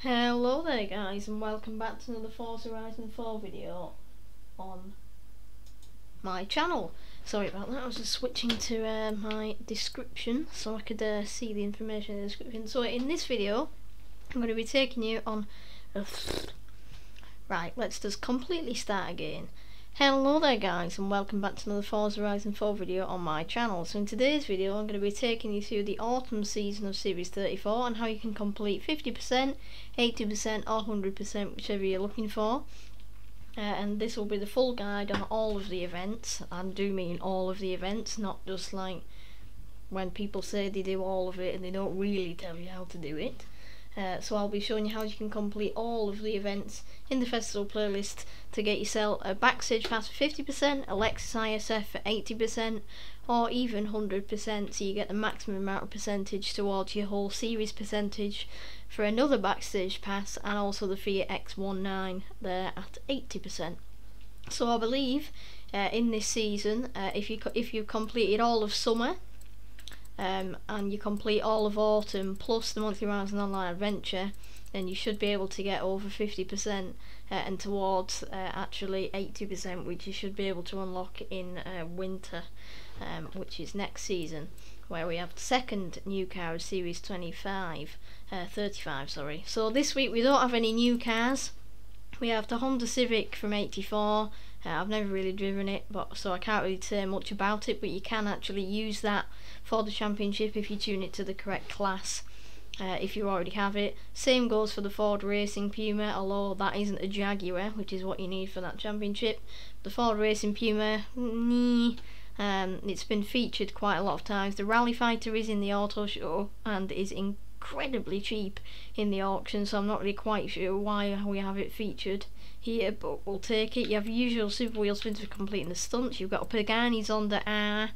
Hello there guys, and welcome back to another Forza Horizon 4 video on my channel. Sorry about that, I was just switching to my description so I could see the information in the description. So in this video I'm going to be taking you on right, let's just completely start again. Hello there guys, and welcome back to another Forza Horizon 4 video on my channel. So in today's video I'm going to be taking you through the autumn season of Series 34 and how you can complete 50%, 80% or 100%, whichever you're looking for. And this will be the full guide on all of the events. I do mean all of the events, not just like when people say they do all of it and they don't really tell you how to do it. So I'll be showing you how you can complete all of the events in the festival playlist to get yourself a Backstage pass for 50%, a Lexus ISF for 80%, or even 100%, so you get the maximum amount of percentage towards your whole series percentage for another Backstage pass, and also the Fiat X19 there at 80%. So I believe in this season, if you've completed all of summer, and you complete all of autumn plus the monthly Horizon Online adventure, then you should be able to get over 50% and towards actually 80%, which you should be able to unlock in winter, which is next season, where we have the second new car of Series 35. Sorry. So this week we don't have any new cars. We have the Honda Civic from 84. I've never really driven it, so I can't really say much about it, but you can actually use that for the championship if you tune it to the correct class, if you already have it. Same goes for the Ford Racing Puma, although that isn't a Jaguar, which is what you need for that championship. The Ford Racing Puma, it's been featured quite a lot of times. The Rally Fighter is in the auto show and is incredibly cheap in the auction, so I'm not really quite sure why we have it featured here, but we'll take it. You have usual super wheel spins for completing the stunts. You've got a Pagani's Honda R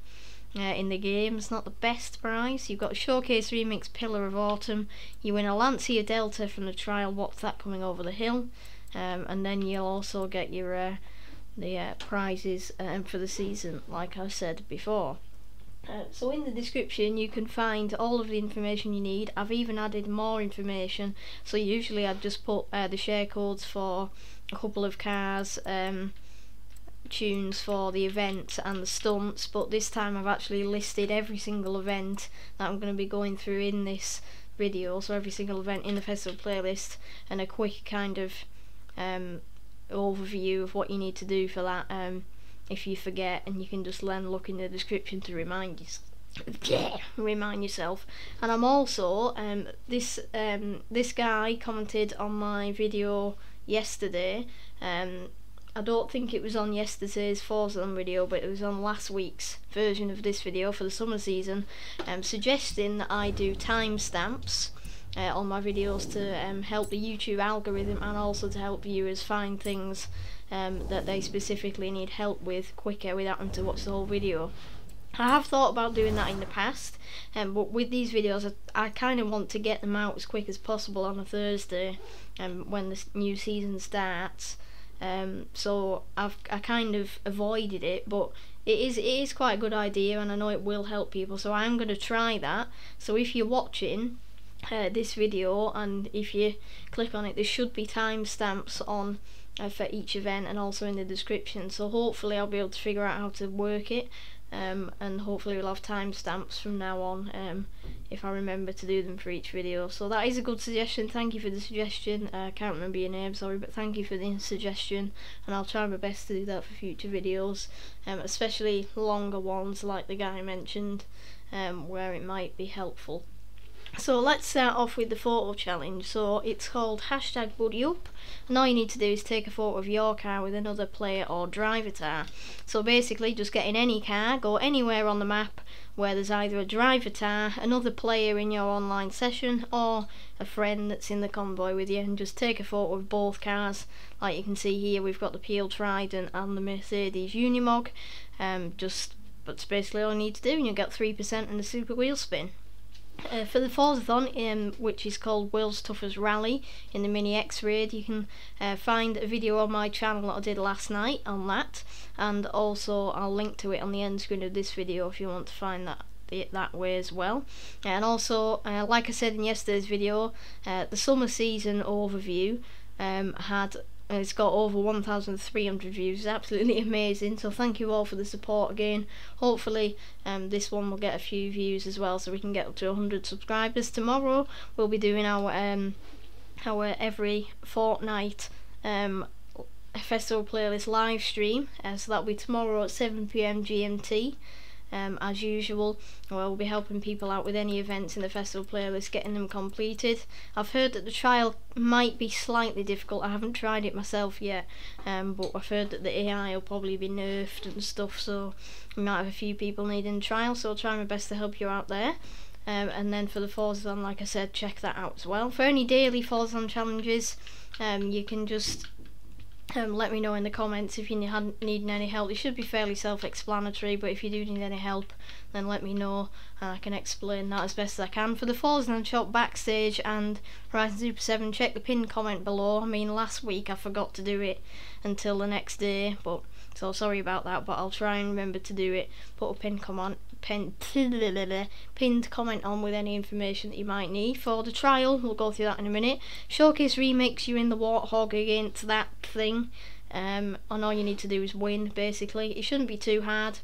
in the game. It's not the best price. You've got a Showcase Remix Pillar of Autumn. You win a Lancia Delta from the trial. What's that coming over the hill? And then you'll also get your prizes for the season, like I said before. So in the description you can find all of the information you need. I've even added more information, so usually I'd just put the share codes for a couple of cars, tunes for the events and the stunts, but this time I've actually listed every single event that I'm going to be going through in this video, so every single event in the festival playlist, and a quick kind of overview of what you need to do for that if you forget, and you can just then look in the description to remind yourself. And I'm also this guy commented on my video yesterday. I don't think it was on yesterday's Forzathon video, but it was on last week's version of this video for the summer season, suggesting that I do timestamps on my videos to help the YouTube algorithm, and also to help viewers find things that they specifically need help with quicker without having to watch the whole video. I have thought about doing that in the past, but with these videos I kind of want to get them out as quick as possible on a Thursday when the new season starts. So I kind of avoided it, but it is quite a good idea, and I know it will help people, so I'm going to try that. So if you're watching this video and if you click on it, there should be timestamps on for each event, and also in the description, so hopefully I'll be able to figure out how to work it, and hopefully we'll have timestamps from now on if I remember to do them for each video. So that is a good suggestion. Thank you for the suggestion. I can't remember your name, sorry, but thank you for the suggestion, and I'll try my best to do that for future videos, especially longer ones like the guy mentioned, where it might be helpful. So let's start off with the photo challenge. So it's called #BuddyUp, and all you need to do is take a photo of your car with another player or drivatar. So basically just get in any car, go anywhere on the map where there's either a drivatar, another player in your online session, or a friend that's in the convoy with you, and just take a photo of both cars. Like you can see here, we've got the PL Trident and the Mercedes Unimog. That's basically all you need to do, and you'll get 3% in the super wheel spin. For the Forzathon, which is called World's Toughest Rally in the Mini X-Raid, you can find a video on my channel that I did last night on that, and also I'll link to it on the end screen of this video if you want to find that that way as well. And also, like I said in yesterday's video, the summer season overview it's got over 1,300 views. It's absolutely amazing, so thank you all for the support again. Hopefully this one will get a few views as well, so we can get up to 100 subscribers. Tomorrow we'll be doing our every fortnight festival playlist live stream, so that'll be tomorrow at 7 PM GMT. As usual, we'll be helping people out with any events in the festival playlist, getting them completed. I've heard that the trial might be slightly difficult. I haven't tried it myself yet, but I've heard that the AI will probably be nerfed and stuff, so we might have a few people needing trial, so I'll try my best to help you out there. And then for the Forzathon, like I said, check that out as well. For any daily Forzathon challenges, you can just let me know in the comments if you need any help. It should be fairly self-explanatory, but if you do need any help, then let me know and I can explain that as best as I can. For the Forzathon Shop, Backstage and Horizon Super 7, check the pinned comment below. I mean, last week I forgot to do it until the next day, so sorry about that, but I'll try and remember to do it. Put a pinned comment on with any information that you might need. For the trial, we'll go through that in a minute. Showcase remix, you're in the Warthog against that thing, and all you need to do is win, basically. It shouldn't be too hard.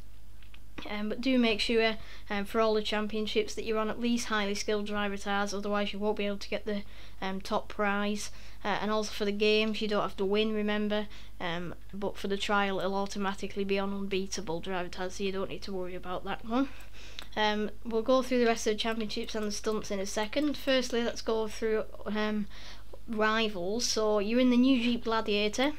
But do make sure for all the championships that you're on at least highly skilled drivatars, otherwise you won't be able to get the top prize. And also for the games, you don't have to win, remember, but for the trial it'll automatically be on unbeatable drivatars, so you don't need to worry about that one. We'll go through the rest of the championships and the stunts in a second. Firstly, let's go through rivals. So you're in the new Jeep Gladiator,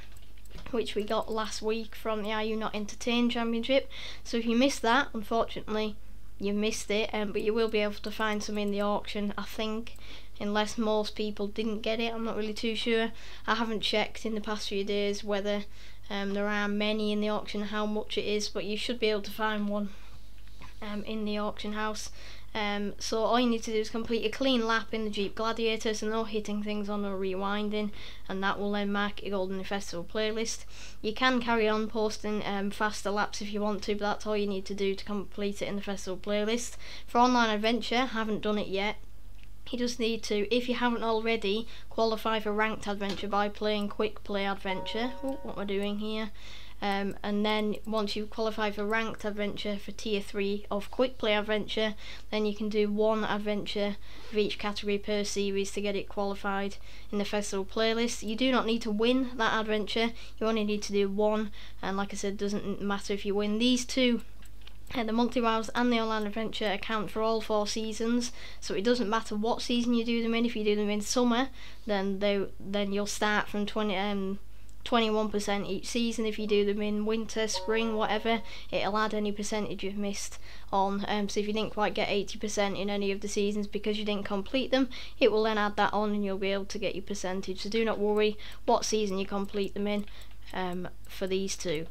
which we got last week from the Are You Not Entertained Championship. So if you missed that, unfortunately you missed it, but you will be able to find some in the auction, I think, unless most people didn't get it. I'm not really too sure. I haven't checked in the past few days whether there are many in the auction, how much it is, but you should be able to find one in the auction house. So all you need to do is complete a clean lap in the Jeep Gladiator, so no hitting things on or rewinding, and that will then mark your golden festival playlist. You can carry on posting faster laps if you want to, but that's all you need to do to complete it in the festival playlist. For online adventure, haven't done it yet. You just need to, if you haven't already, qualify for ranked adventure by playing quick play adventure. Oh, what am I doing here? And then once you qualify for ranked adventure for tier 3 of quick play adventure, then you can do one adventure of each category per series to get it qualified in the festival playlist. You do not need to win that adventure, you only need to do one, and like I said, doesn't matter if you win. These two, the multi-rounds and the online adventure, account for all 4 seasons, so it doesn't matter what season you do them in. If you do them in summer, then you'll start from 21% each season. If you do them in winter, spring, whatever, it'll add any percentage you've missed on. So if you didn't quite get 80% in any of the seasons because you didn't complete them, it will then add that on and you'll be able to get your percentage. So do not worry what season you complete them in for these two.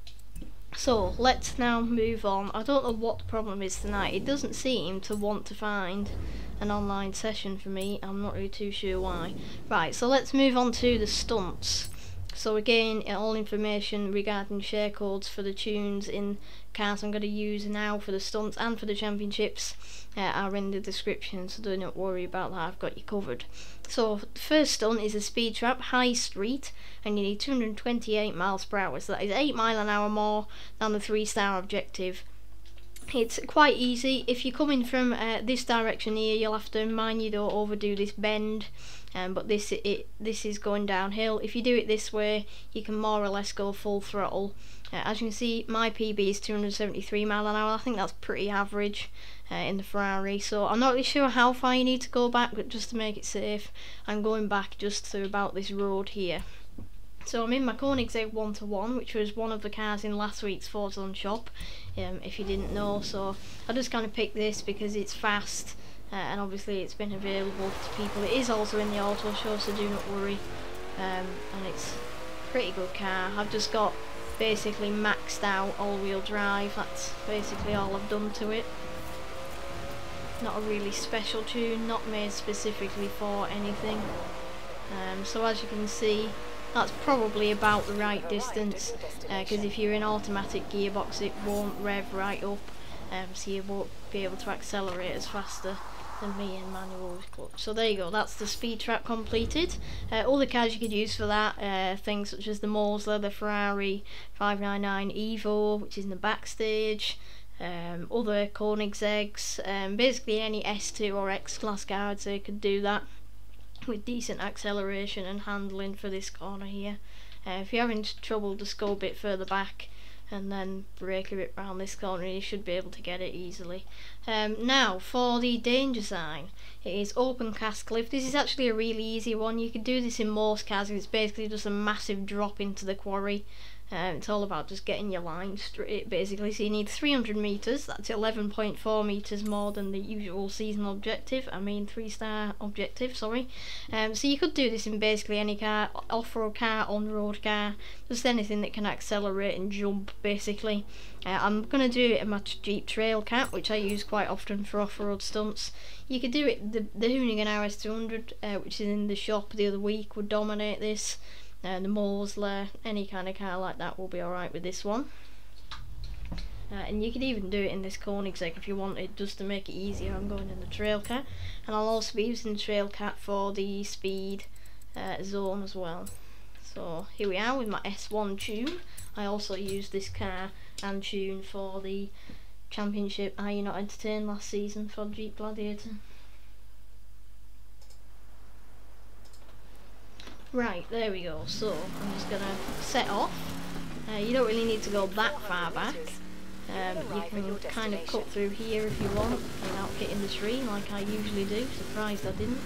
So let's now move on. I don't know what the problem is tonight. It doesn't seem to want to find an online session for me. I'm not really too sure why. Right, so let's move on to the stunts. So again, all information regarding share codes for the tunes in cars I'm going to use now for the stunts and for the championships are in the description, so do not worry about that, I've got you covered. So the first stunt is a speed trap, High Street, and you need 228 miles per hour, so that is 8 miles an hour more than the 3-star objective. It's quite easy. If you're coming from this direction here, you'll have to mind you don't overdo this bend, but this is going downhill. If you do it this way, you can more or less go full throttle. As you can see, my PB is 273 miles an hour. I think that's pretty average in the Ferrari, so I'm not really sure how far you need to go back, but just to make it safe, I'm going back just to about this road here. So I'm in my Koenigsegg 1-1, which was one of the cars in last week's Forzathon Shop, if you didn't know. So I just kind of picked this because it's fast, and obviously it's been available to people. It is also in the auto show, so do not worry, and it's a pretty good car. I've just got basically maxed out all-wheel drive. That's basically all I've done to it. Not a really special tune, not made specifically for anything. So as you can see, that's probably about the right distance, because if you're in automatic gearbox it won't rev right up. so you won't be able to accelerate as faster than me in manual with clutch. So there you go, that's the speed trap completed. All the cars you could use for that, things such as the Morsler, the Ferrari 599 Evo, which is in the Backstage, other Koenigsegg's, basically any S2 or X-Class cars, they could do that with decent acceleration and handling for this corner here. If you're having trouble, just go a bit further back and then brake a bit round this corner, you should be able to get it easily. Now for the danger sign, it is open cast cliff. This is actually a really easy one. You can do this in most cars. It's basically just a massive drop into the quarry. It's all about just getting your line straight basically. So you need 300 meters, that's 11.4 meters more than the usual seasonal objective, 3-star objective, sorry. So you could do this in basically any car, off-road car, on-road car, just anything that can accelerate and jump basically. I'm going to do it in my Jeep Trailcat, which I use quite often for off-road stunts. You could do it, the Hoonigan RS200, which is in the shop the other week, would dominate this. The Morsler, any kind of car like that will be alright with this one. And you could even do it in this Koenigsegg if you wanted, just to make it easier. I'm going in the Trailcat, and I'll also be using the Trailcat for the speed zone as well. So here we are with my S1 tune. I also used this car and tune for the championship Are You Not Entertained last season for Jeep Gladiator. Right, there we go. So I'm just gonna set off. You don't really need to go that far back. You can kind of cut through here if you want without hitting the tree like I usually do. Surprised I didn't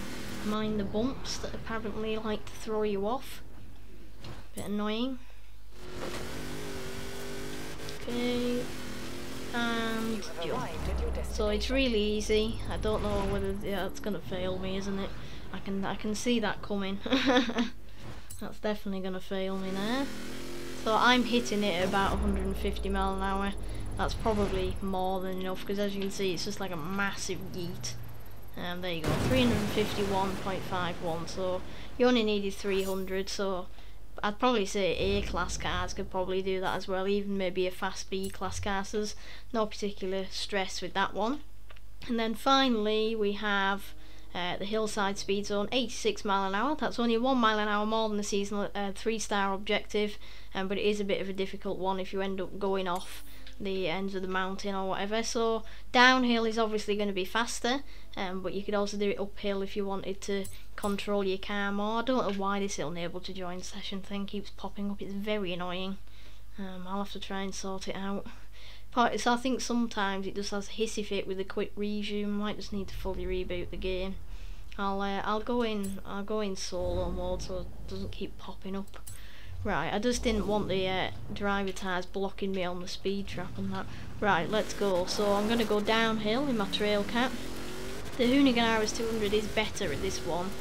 mind the bumps that apparently like to throw you off. Bit annoying. Okay, and jump. So it's really easy. I don't know whether it's gonna fail me, isn't it? I can see that coming. That's definitely gonna fail me there. So I'm hitting it at about 150 miles an hour. That's probably more than enough, because as you can see, it's just like a massive yeet. There you go, 351.51. So you only needed 300. So I'd probably say A-class cars could probably do that as well. Even maybe a fast B-class car. So there's no particular stress with that one. And then finally we have the Hillside speed zone, 86 miles an hour. That's only 1 mile an hour more than the seasonal 3-star objective, but it is a bit of a difficult one if you end up going off the ends of the mountain or whatever. So downhill is obviously going to be faster, but you could also do it uphill if you wanted to control your car more. I don't know why this little enable to join session thing keeps popping up. It's very annoying. I'll have to try and sort it out. So I think sometimes it just has a hissy fit with a quick resume. Might just need to fully reboot the game. I'll go in solo mode so it doesn't keep popping up. Right, I just didn't want the Drivatars blocking me on the speed trap and that. Right, let's go. So I'm gonna go downhill in my Trailcat. The Hoonigan RS200 is better at this one,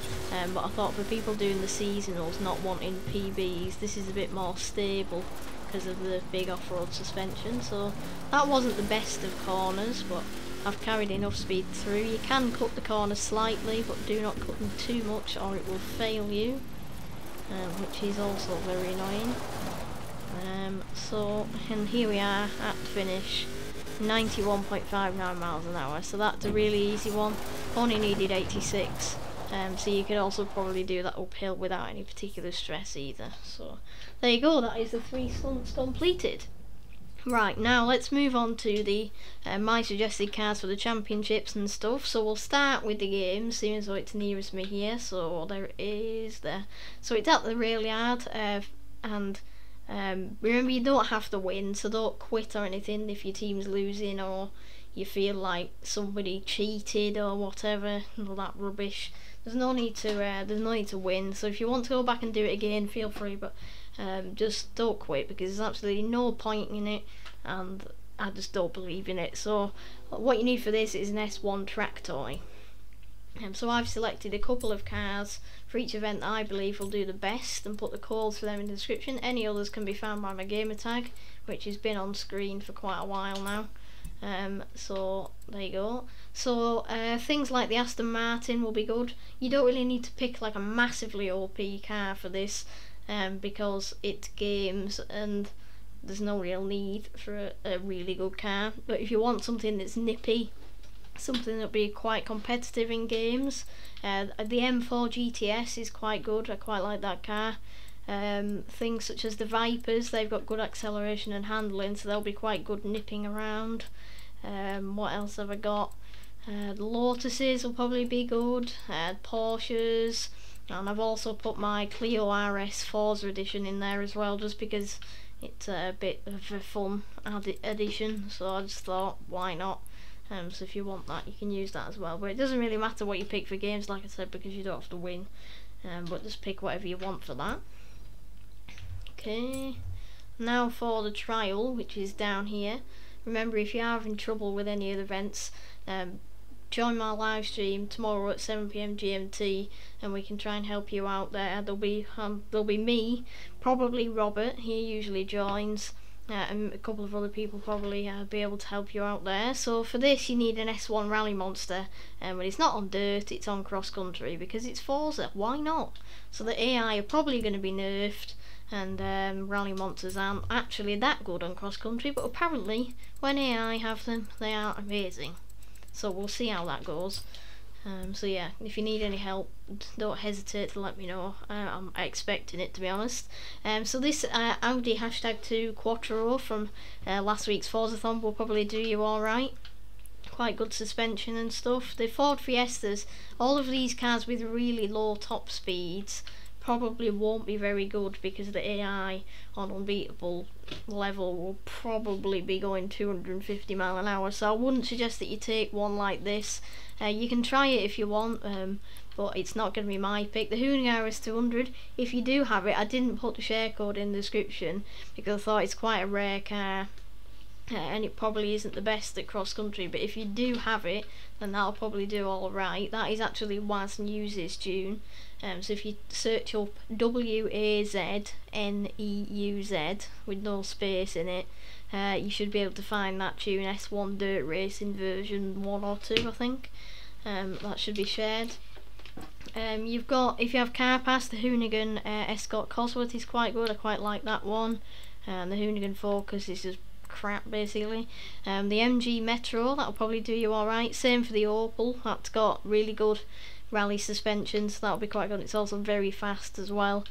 but I thought for people doing the seasonals, not wanting PBs, this is a bit more stable because of the big off-road suspension. So that wasn't the best of corners, but I've carried enough speed through. You can cut the corners slightly, but do not cut them too much or it will fail you, which is also very annoying. And here we are at finish, 91.59 miles an hour. So that's a really easy one. Only needed 86. So you could also probably do that uphill without any particular stress either. So there you go, that is the 3 stunts completed. Right, now let's move on to the my suggested cars for the championships and stuff. So we'll start with the game, seeing as though it's nearest me here. So there it is there. So it's at the Railyard, and remember, you don't have to win, so don't quit or anything if your team's losing or you feel like somebody cheated or whatever, all that rubbish. There's no need to win. So if you want to go back and do it again, feel free, but just don't quit, because there's absolutely no point in it, and I just don't believe in it. So what you need for this is an S1 track toy. So I've selected a couple of cars for each event that I believe will do the best, and put the codes for them in the description. Any others can be found by my gamertag, which has been on screen for quite a while now. So there you go. So things like the Aston Martin will be good. You don't really need to pick like a massively OP car for this, because it's games, and there's no real need for a really good car. But if you want something that's nippy, something that'll be quite competitive in games, the M4 GTS is quite good. I quite like that car. Things such as the Vipers, they've got good acceleration and handling, so they'll be quite good nipping around. What else have I got? The Lotuses will probably be good. Porsches, and I've also put my Clio RS Forza edition in there as well, just because it's a bit of a fun addition, so I just thought, why not? So if you want that, you can use that as well, but it doesn't really matter what you pick for games, like I said, because you don't have to win, but just pick whatever you want for that. Okay, now for the trial, which is down here. Remember, if you're having trouble with any of the events, join my live stream tomorrow at 7 PM GMT, and we can try and help you out there. There'll be me, probably Robert, he usually joins, and a couple of other people probably be able to help you out there. So for this you need an S1 Rally Monster, but it's not on dirt, it's on cross country, because it's Forza, why not? So the AI are probably going to be nerfed, and Rally Monsters aren't actually that good on cross country, but apparently when AI have them, they are amazing. So we'll see how that goes. So yeah, if you need any help, don't hesitate to let me know. I'm expecting it, to be honest. So this Audi #2 Quattro from last week's Forzathon will probably do you alright. Quite good suspension and stuff. The Ford Fiestas, all of these cars with really low top speeds, probably won't be very good, because the AI on unbeatable level will probably be going 250 miles an hour, so I wouldn't suggest that you take one like this. You can try it if you want, but it's not going to be my pick. The Hoonigan RS200, if you do have it, I didn't put the share code in the description because I thought it's quite a rare car, and it probably isn't the best at cross country, but if you do have it, then that'll probably do alright. That is actually Was News' tune. So if you search up WAZNEUZ with no space in it, you should be able to find that tune, S1 Dirt Racing version 1 or 2, I think. That should be shared. You've got, if you have Car Pass, the Hoonigan Escort Cosworth is quite good. I quite like that one. The Hoonigan Focus is just crap, basically. The MG Metro, that'll probably do you alright. Same for the Opel, that's got really good rally suspension, so that'll be quite good. It's also very fast as well.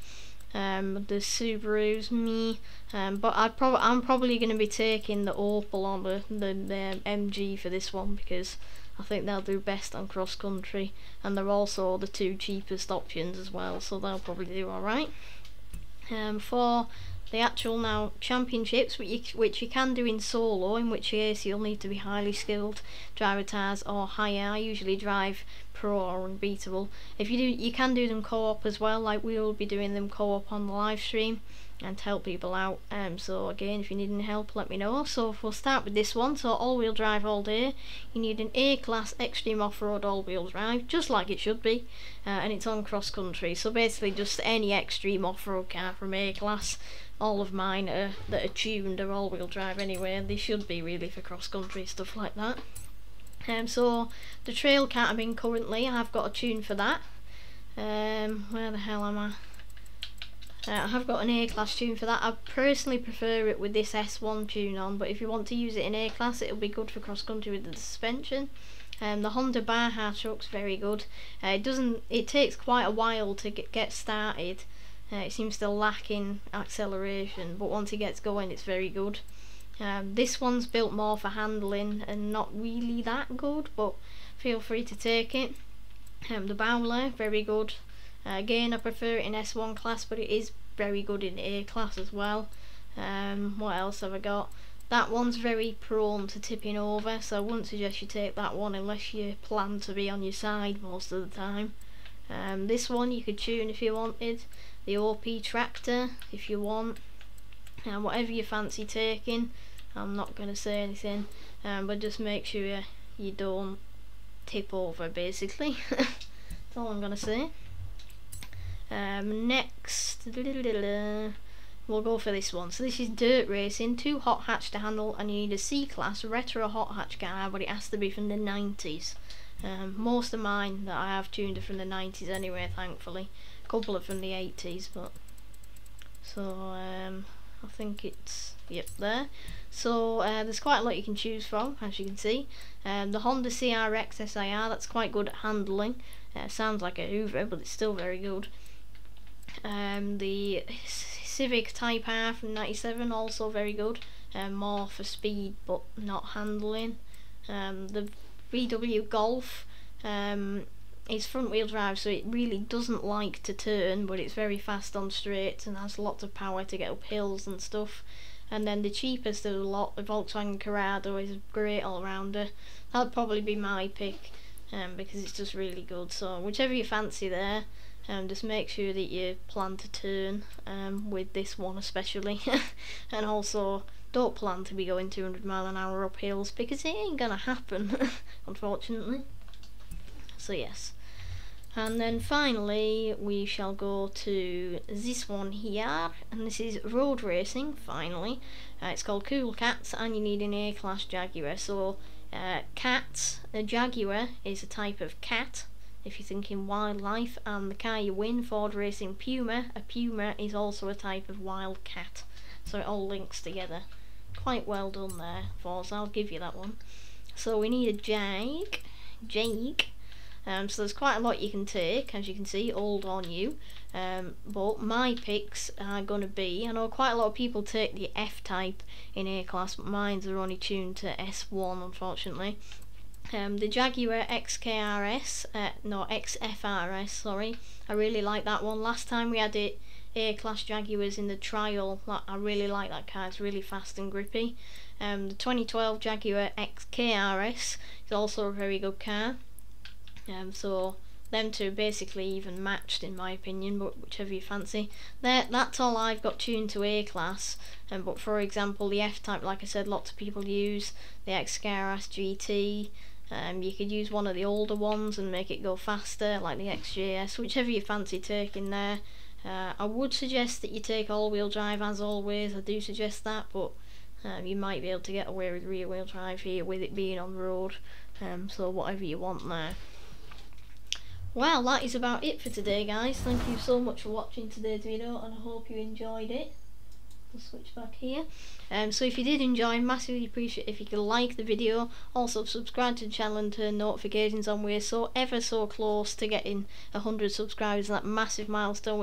The Subarus, but I'm probably going to be taking the Opel on the MG for this one, because I think they'll do best on cross country, and they're also the two cheapest options as well, so they'll probably do alright. For the actual now championships, which you can do in solo, in which case you'll need to be highly skilled drivatars or higher. I usually drive pro or unbeatable. If you do, you can do them co-op as well, like we will be doing them co-op on the live stream and to help people out. So again, if you need any help, let me know. So we'll start with this one. So all-wheel drive all day. You need an A-class extreme off-road all-wheel drive, just like it should be, and it's on cross country. So basically just any extreme off-road car from A-class. All of mine that are tuned are all-wheel drive anyway, and they should be really for cross country stuff like that. So the trail cabin currently, I've got a tune for that. Where the hell am I? I have got an A-class tune for that. I personally prefer it with this S1 tune on, but if you want to use it in A-class, it'll be good for cross country with the suspension. The Honda Baja truck's very good. It takes quite a while to get started. It seems to lack in acceleration, but once it gets going, it's very good. This one's built more for handling and not really that good, but feel free to take it. The Bowler, very good. Again, I prefer it in S1 class, but it is very good in A class as well. What else have I got? That one's very prone to tipping over, so I wouldn't suggest you take that one unless you plan to be on your side most of the time. This one you could tune if you wanted. The OP Tractor if you want. Whatever you fancy taking. I'm not going to say anything, but just make sure you don't tip over, basically. That's all I'm going to say. Next, we'll go for this one. So this is dirt racing, 2 hot hatch to handle, and you need a C-class retro hot hatch car, but it has to be from the 90s. Most of mine that I have tuned are from the 90s anyway, thankfully. A couple are from the 80s, but so I think it's, yep, there. So there's quite a lot you can choose from, as you can see. The Honda CRX SIR, that's quite good at handling. Sounds like a Hoover, but it's still very good. The Civic Type R from 97, also very good. More for speed, but not handling. The VW Golf is front wheel drive, so it really doesn't like to turn, but it's very fast on straights and has lots of power to get up hills and stuff. And then the cheapest of the lot, the Volkswagen Corrado, is a great all-rounder. That'll probably be my pick, because it's just really good. So whichever you fancy there, just make sure that you plan to turn with this one especially. And also don't plan to be going 200 mile an hour up hills, because it ain't gonna happen unfortunately. So yes. And then finally we shall go to this one here, and this is road racing finally. It's called Cool Cats, and you need an A-class Jaguar. So cats, a Jaguar is a type of cat if you're thinking wildlife, and the car you win, Ford Racing Puma, a Puma is also a type of wild cat. So it all links together. Quite well done there, Forza, I'll give you that one. So we need a Jake. So there's quite a lot you can take, as you can see, old on you. But my picks are going to be, I know quite a lot of people take the F-Type in A-Class, but mine's are only tuned to S1 unfortunately. The Jaguar XKRS, no, XFRS, sorry, I really like that one. Last time we had it, A-Class Jaguars in the trial, I really like that car, it's really fast and grippy. The 2012 Jaguar XKRS is also a very good car. So them two basically even matched in my opinion, but whichever you fancy. That's all I've got tuned to A-Class. But for example, the F-Type, like I said, lots of people use the XKRS GT. You could use one of the older ones and make it go faster, like the XJS, whichever you fancy taking there. I would suggest that you take all-wheel drive as always, I do suggest that, but you might be able to get away with rear-wheel drive here with it being on road, so whatever you want there. Well, that is about it for today guys. Thank you so much for watching today's video, and I hope you enjoyed it. I'll switch back here. So if you did enjoy, massively appreciate if you could like the video, also subscribe to the channel and turn notifications on. We're so ever so close to getting 100 subscribers, that massive milestone.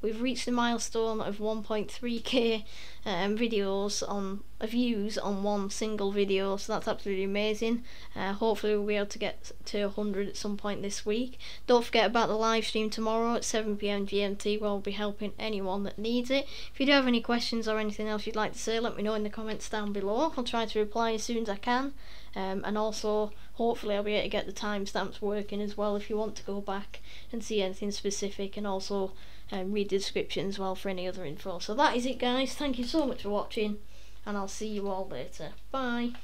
We've reached the milestone of 1.3k videos on views on one single video, so that's absolutely amazing. Hopefully we'll be able to get to 100 at some point this week. Don't forget about the live stream tomorrow at 7 PM GMT, where we'll be helping anyone that needs it. If you do have any questions or anything else you'd like to say, let me know in the comments down below. I'll try to reply as soon as I can, and also hopefully I'll be able to get the timestamps working as well if you want to go back and see anything specific, and also read the description as well for any other info. So that is it guys, thank you so much for watching, and I'll see you all later. Bye.